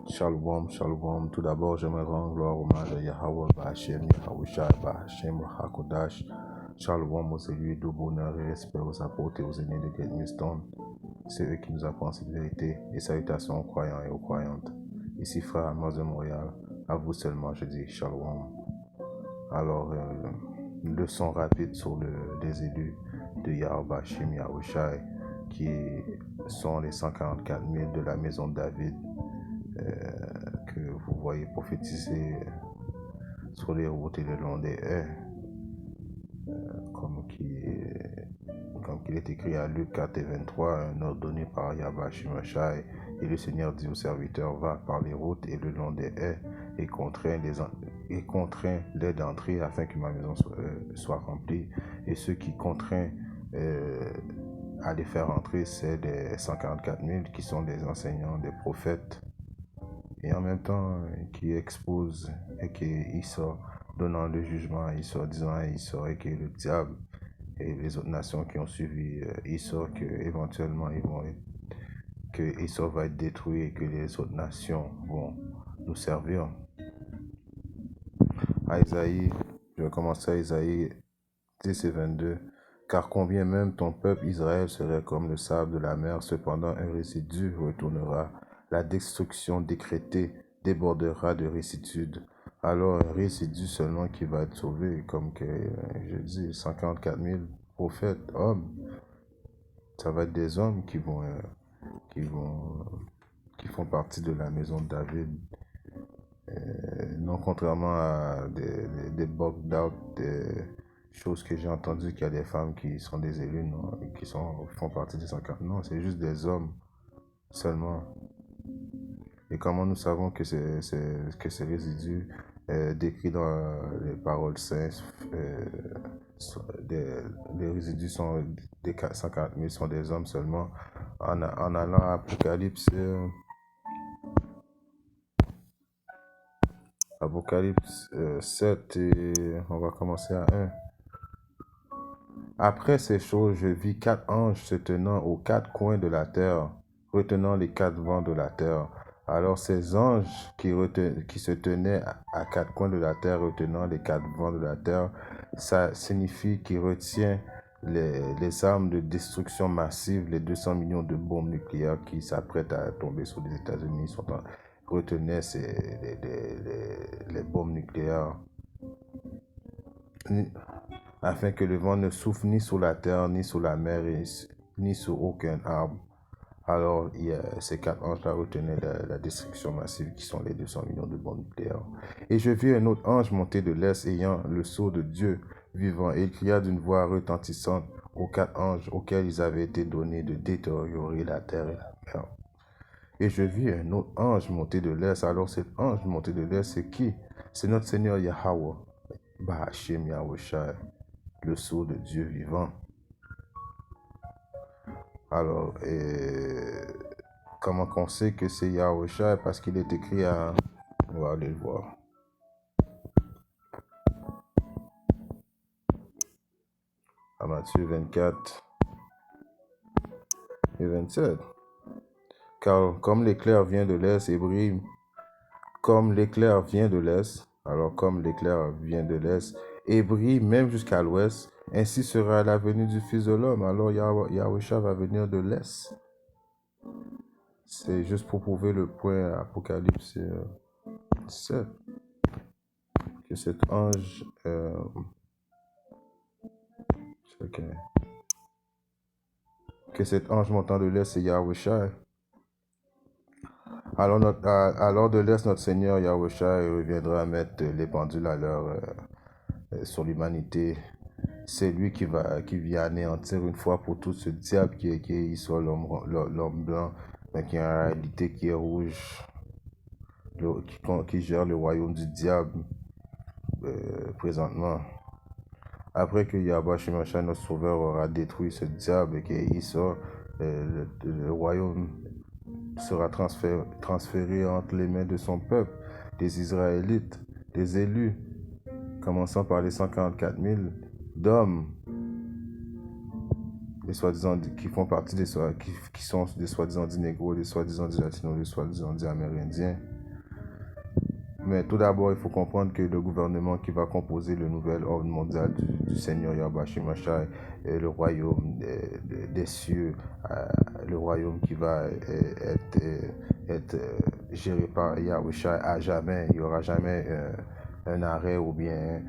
Shalom, shalom. Tout d'abord, j'aimerais rendre gloire au hommage à Yahweh, Bahashem, Yahawashi, Bahashem, Hakodash. Shalom aux élus de bonheur et respect aux apôtres et aux aînés de Great Millstone. C'est eux qui nous apprennent cette vérité. Et salutations aux croyants et aux croyantes. Ici, frère Amos de Montréal. À vous seulement, je dis shalom. Alors, leçon rapide sur les élus de Yahweh, Bahashem, Yahawashi, qui sont les 144 000 de la maison de David. Que vous voyez prophétiser sur les routes et le long des haies, comme qu'il est écrit à Luc 4 et 23, un ordre donné par Yahweh Shimashai, et le Seigneur dit au serviteur, va par les routes et le long des haies, et contraint-les d'entrer afin que ma maison soit remplie, et ceux qui contraint à les faire entrer, c'est des 144 000 qui sont des enseignants, des prophètes, et en même temps qui expose et qui sort donnant le jugement, il sort disant il sort et que le diable et les autres nations qui ont suivi il sort que éventuellement que Esau va être détruit et que les autres nations vont nous servir. À Isaïe, je vais commencer à Isaïe 10 et 22. Car combien même ton peuple Israël serait comme le sable de la mer, cependant un résidu retournera. La destruction décrétée débordera de résidus. Alors un résidu seulement qui va être sauvé, comme que je dis, 144 000 prophètes, hommes. Ça va être des hommes qui font partie de la maison de David. Non contrairement à des bugged out, des choses que j'ai entendues qu'il y a des femmes qui sont des élus, non, qui font partie des 140. Non, c'est juste des hommes seulement. Et comment nous savons que ces résidus décrits dans les paroles saintes, les résidus sont des 140 000 sont des hommes seulement. En allant à Apocalypse 7, et on va commencer à 1. Après ces choses, je vis 4 anges se tenant aux 4 coins de la terre, retenant les 4 vents de la terre. Alors ces anges qui se tenaient à 4 coins de la terre, retenant les 4 vents de la terre, ça signifie qu'il retient les armes de destruction massive, les 200 millions de bombes nucléaires qui s'apprêtent à tomber sur les États-Unis, retenaient les bombes nucléaires, afin que le vent ne souffle ni sur la terre, ni sur la mer, ni sur aucun arbre. Alors, ces 4 anges-là retenaient la destruction massive qui sont les 200 millions de bombes nucléaires. Et je vis un autre ange monter de l'est ayant le sceau de Dieu vivant, et il cria d'une voix retentissante aux 4 anges auxquels ils avaient été donnés de détériorer la terre et la mer. Et je vis un autre ange monter de l'est. Alors cet ange monté de l'est, c'est qui? C'est notre Seigneur Yahweh, Bahashem Yahawashi, le sceau de Dieu vivant. Alors, comment qu'on sait que c'est Yahawashi? Parce qu'il est écrit à... On va aller le voir. À Matthieu 24 et 27. Car comme l'éclair vient de l'est et brille, comme l'éclair vient de l'est, alors comme l'éclair vient de l'est et brille même jusqu'à l'ouest, ainsi sera la venue du Fils de l'homme. Alors Yahawashi va venir de l'est. C'est juste pour prouver le point Apocalypse 7. Que cet ange... que cet ange montant de l'est, c'est Yahawashi. Alors de l'est, notre Seigneur Yahawashi reviendra mettre les pendules à l'heure sur l'humanité. C'est lui qui vient anéantir une fois pour toutes ce diable qui est sur l'homme blanc, mais qui en réalité qui est rouge, qui gère le royaume du diable présentement. Après que Yahweh Shimashai, notre sauveur, aura détruit ce diable et qu'il sort, le royaume sera transféré entre les mains de son peuple, des Israélites, des élus, commençant par les 144 000 d'hommes, les soi-disant qui font partie qui sont des soi-disant dits négros, des soi-disant dits latinos, des soi-disant dits amérindiens, Mais tout d'abord, il faut comprendre que le gouvernement qui va composer le nouvel ordre mondial du Seigneur Yahweh Shemashai est le royaume des cieux, le royaume qui va être géré par Yahweh Shai à jamais. Il n'y aura jamais un arrêt ou bien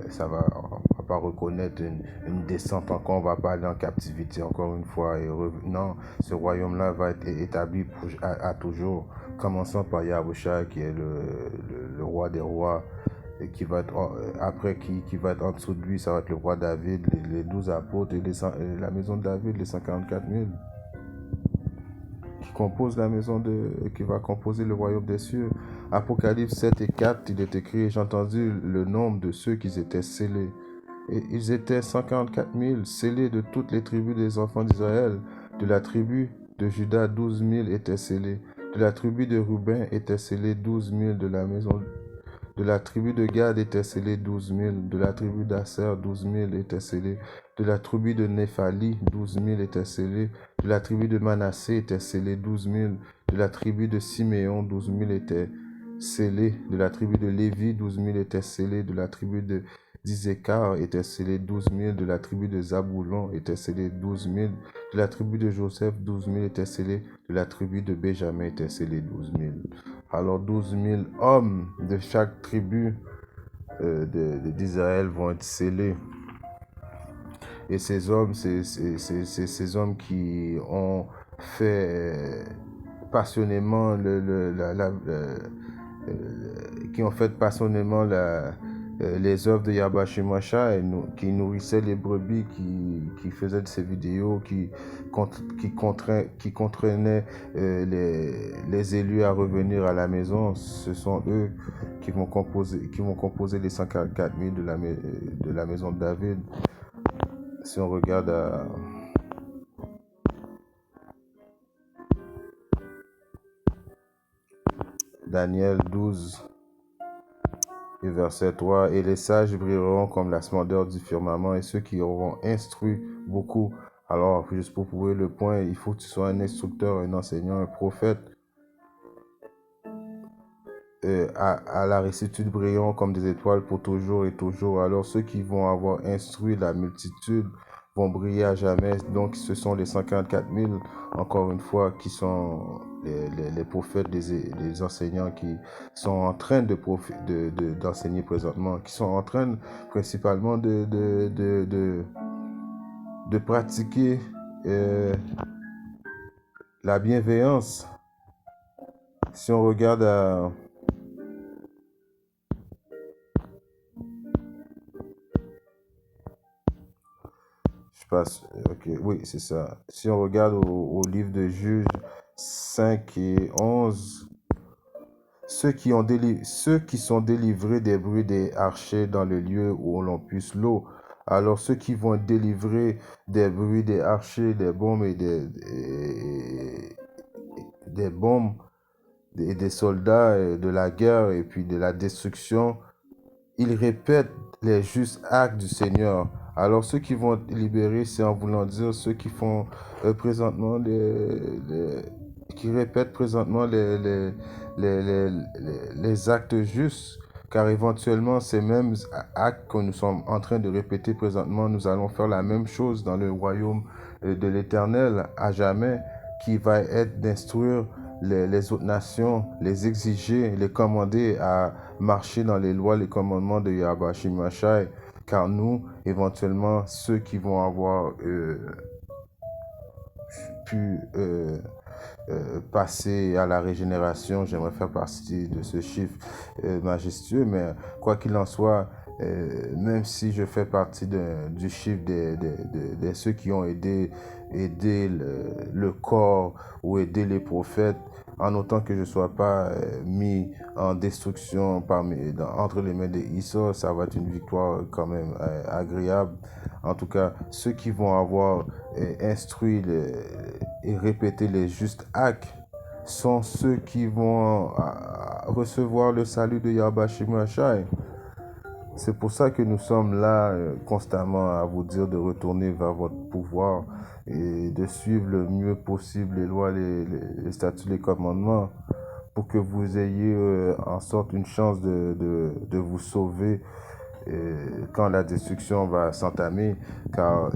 ça va, on va pas reconnaître une descente encore, on va pas aller en captivité encore une fois. Non, ce royaume-là va être établi à toujours, commençant par Yahusha qui est le roi des rois, et qui va être après qui va être en dessous de lui, ça va être le roi David, les 12 apôtres et la maison de David, les 144 000 qui va composer le royaume des cieux. Apocalypse 7 et 4, il est écrit, j'ai entendu le nombre de ceux qui étaient scellés. Et ils étaient 144 000 scellés de toutes les tribus des enfants d'Israël. De la tribu de Juda, 12 000 étaient scellés. De la tribu de Ruben étaient scellés 12 000. De la tribu de Gad étaient scellés 12 000. De la tribu d'Asser, 12 000 étaient scellés. De la tribu de Néphali, 12 000 étaient scellés. De la tribu de Manassé étaient scellés 12 000. De la tribu de Siméon, 12 000 étaient scellés. De la tribu de Lévi, 12 000 étaient scellés. De la tribu d'Isécar étaient scellés 12 000. De la tribu de Zaboulon étaient scellés 12 000. De la tribu de Joseph, 12 000 étaient scellés. De la tribu de Benjamin étaient scellés 12 000. Alors 12 000 hommes de chaque tribu d'Israël vont être scellés. Et ces hommes, c'est ces hommes qui ont fait passionnément qui ont fait passionnément les œuvres de Yahweh Shemashai, qui nourrissaient les brebis, qui faisaient de ces vidéos, qui contraignaient les élus à revenir à la maison. Ce sont eux qui vont composer les 144 000 de la maison de David. Si on regarde à Daniel 12 et verset 3, et les sages brilleront comme la splendeur du firmament, et ceux qui auront instruit beaucoup. Alors, juste pour prouver le point, il faut que tu sois un instructeur, un enseignant, un prophète. À la récitude brillant comme des étoiles pour toujours et toujours. Alors ceux qui vont avoir instruit la multitude vont briller à jamais. Donc ce sont les 144 000, encore une fois, qui sont les prophètes, les enseignants qui sont en train d'enseigner présentement, qui sont en train principalement de pratiquer la bienveillance. Si on regarde à ok, oui, c'est ça. Si on regarde au livre de Juges 5 et 11, ceux qui sont délivrés des bruits des archers dans le lieu où l'on puise l'eau. Alors ceux qui vont être délivrés des bruits des archers, des bombes et des bombes et des soldats et de la guerre et puis de la destruction, ils répètent les justes actes du Seigneur. Alors ceux qui vont être libérés, c'est en voulant dire ceux qui font présentement qui répètent présentement les actes justes, car éventuellement ces mêmes actes que nous sommes en train de répéter présentement, nous allons faire la même chose dans le royaume de l'Éternel à jamais, qui va être d'instruire les autres nations, les exiger, les commander à marcher dans les lois, les commandements de Yahweh Shemashai, car nous, éventuellement, ceux qui vont avoir pu passer à la régénération, j'aimerais faire partie de ce chiffre majestueux, mais quoi qu'il en soit, même si je fais partie du chiffre de ceux qui ont aidé le corps ou aidé les prophètes, en autant que je ne sois pas mis en destruction entre les mains d'Issa, ça va être une victoire quand même agréable. En tout cas, ceux qui vont avoir instruit et répété les justes actes sont ceux qui vont recevoir le salut de Yahweh Shemashai. C'est pour ça que nous sommes là constamment à vous dire de retourner vers votre pouvoir et de suivre le mieux possible les lois, les statuts, les commandements pour que vous ayez en sorte une chance de vous sauver quand la destruction va s'entamer. Car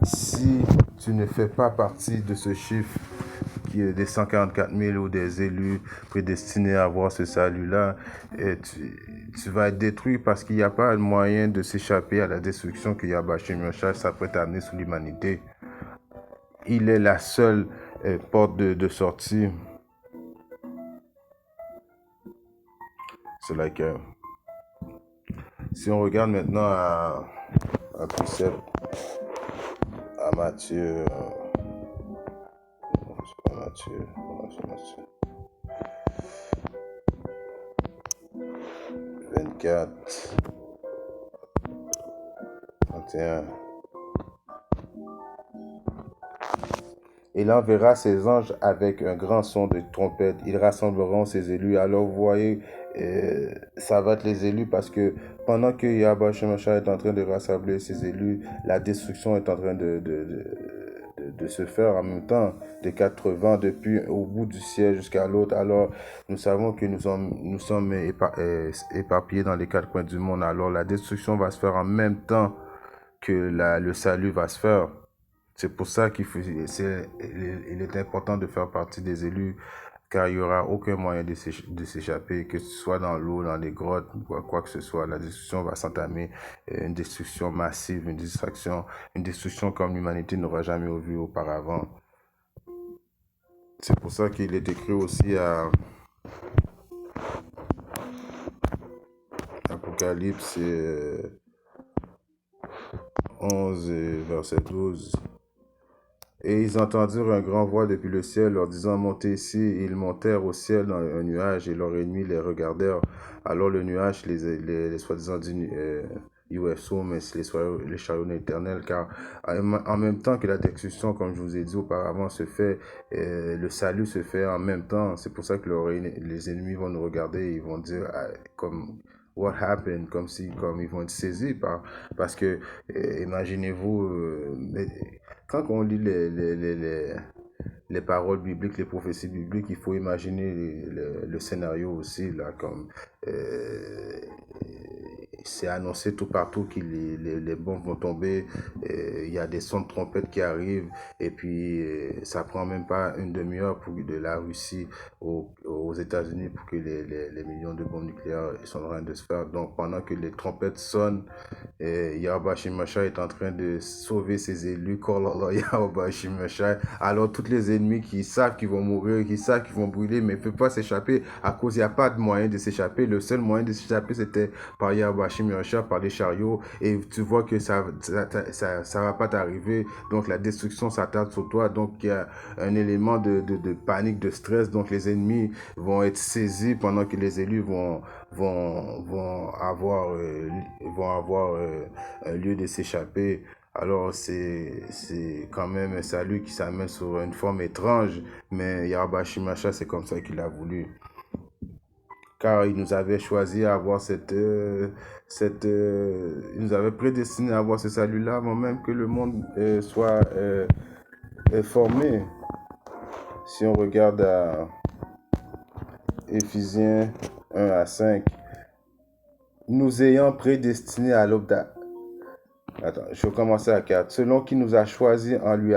si tu ne fais pas partie de ce chiffre qui est des 144 000 ou des élus prédestinés à avoir ce salut-là, tu vas être détruit parce qu'il n'y a pas de moyen de s'échapper à la destruction que Yahweh Shemashai s'apprête à amener sur l'humanité. Il est la seule porte de sortie. C'est like, si on regarde maintenant un précepte à Matthieu, Matthieu 24, 31. Il enverra ses anges avec un grand son de trompette. Ils rassembleront ses élus. Alors vous voyez, ça va être les élus parce que pendant que Yahweh Shemashai est en train de rassembler ses élus, la destruction est en train de se faire en même temps, de 80 depuis au bout du ciel jusqu'à l'autre. Alors nous savons que nous sommes éparpillés dans les quatre coins du monde. Alors la destruction va se faire en même temps que le salut va se faire. C'est pour ça il est important de faire partie des élus, car il n'y aura aucun moyen de s'échapper, que ce soit dans l'eau, dans les grottes, quoi que ce soit. La destruction va s'entamer, une destruction massive, une destruction comme l'humanité n'aura jamais vu auparavant. C'est pour ça qu'il est écrit aussi à Apocalypse 11, verset 12. Et ils entendirent un grand voix depuis le ciel leur disant, montez ici. Et ils montèrent au ciel dans un nuage et leurs ennemis les regardèrent. Alors le nuage, les soi-disant UFO, mais c'est les chariots éternels, car en même temps que la destruction, comme je vous ai dit auparavant, se fait, le salut se fait en même temps. C'est pour ça que les ennemis vont nous regarder et ils vont dire, comme... What happened, comme ils vont être saisis parce que imaginez-vous, quand on lit les paroles bibliques, les prophéties bibliques, il faut imaginer le scénario aussi, là, comme c'est annoncé tout partout que les bombes vont tomber, il y a des sons de trompette qui arrivent, et puis ça prend même pas une demi-heure pour de la Russie aux États-Unis pour que les millions de bombes nucléaires sont en train de se faire. Donc pendant que les trompettes sonnent, Yahweh Shemashai est en train de sauver ses élus. Yahweh Shemashai. Alors, tous les ennemis qui savent qu'ils vont mourir, qui savent qu'ils vont brûler, mais ne peuvent pas s'échapper à cause il n'y a pas de moyen de s'échapper. Le seul moyen de s'échapper, c'était par Yahweh Shemashai, par les chariots. Et tu vois que ça va pas t'arriver. Donc, la destruction s'attarde sur toi. Donc, il y a un élément de panique, de stress. Donc, les ennemis vont être saisis pendant que les élus vont avoir un lieu de s'échapper. Alors c'est quand même un salut qui s'amène sur une forme étrange, mais Yahweh Shemashai, c'est comme ça qu'il a voulu. Car il nous avait choisi à avoir il nous avait prédestiné à avoir ce salut-là avant même que le monde soit formé. Si on regarde à Éphésiens 1 à 5, nous ayant prédestinés à l'aube. Attends, je vais commencer à 4. Selon qui nous a choisi en lui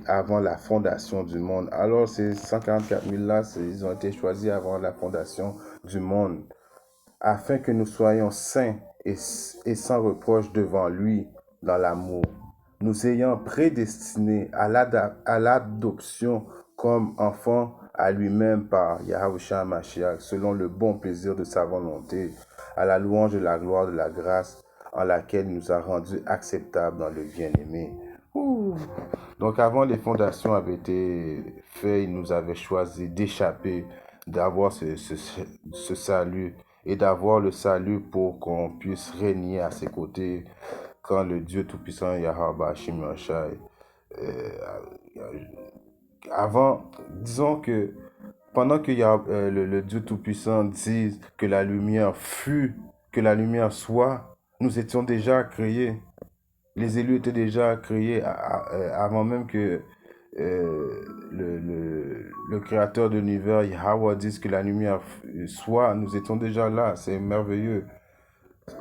avant la fondation du monde. Alors, ces 144 000 là, ils ont été choisis avant la fondation du monde, afin que nous soyons saints et sans reproche devant lui dans l'amour, nous ayant prédestinés à l'adoption comme enfants à lui-même par Yahushua Mashiach, selon le bon plaisir de sa volonté, à la louange de la gloire de la grâce en laquelle il nous a rendus acceptables dans le bien-aimé. Donc avant les fondations avaient été faites, il nous avait choisi d'échapper, d'avoir ce salut et d'avoir le salut pour qu'on puisse régner à ses côtés quand le Dieu Tout-Puissant Yahweh Shemashai avant, disons que pendant que le Dieu Tout-Puissant dise que la lumière fut, que la lumière soit, nous étions déjà créés. Les élus étaient déjà créés avant même que le créateur de l'univers, Yahweh, dit que la lumière soit, nous étions déjà là, c'est merveilleux.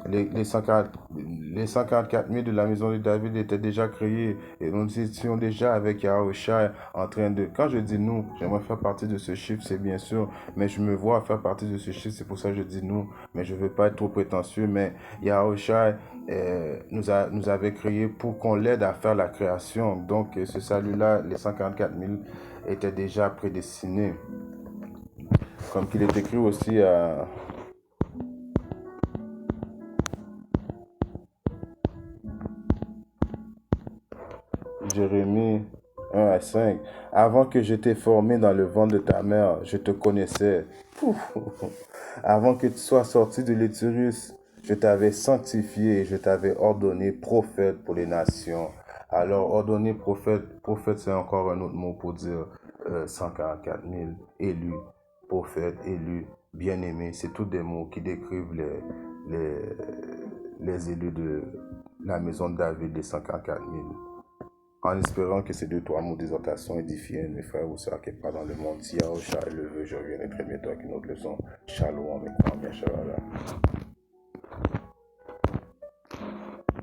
Les 144 000 de la maison de David étaient déjà créés et nous étions déjà avec Yahushua en train de... Quand je dis nous, j'aimerais faire partie de ce chiffre, c'est bien sûr, mais je me vois faire partie de ce chiffre, c'est pour ça que je dis nous, mais je ne veux pas être trop prétentieux, mais Yahushua nous avait créés pour qu'on l'aide à faire la création. Donc ce salut-là, les 144 000 étaient déjà prédestinés. Comme qu'il est écrit aussi à... Jérémie 1 à 5. Avant que je t'ai formé dans le ventre de ta mère, je te connaissais. Avant que tu sois sorti de l'utérus, je t'avais sanctifié et je t'avais ordonné prophète pour les nations. Alors, ordonné prophète, prophète c'est encore un autre mot pour dire 144 000 élus, prophètes, élus, bien-aimés. C'est tous des mots qui décrivent les élus de la maison de David, les 144 000. En espérant que ces deux, trois mots d'exhortation édifient mes frères ou sœurs qui sont dans le monde. Si Yahushua le veut, je reviendrai très bientôt avec une autre leçon. Shalom, mes frères, mes chers.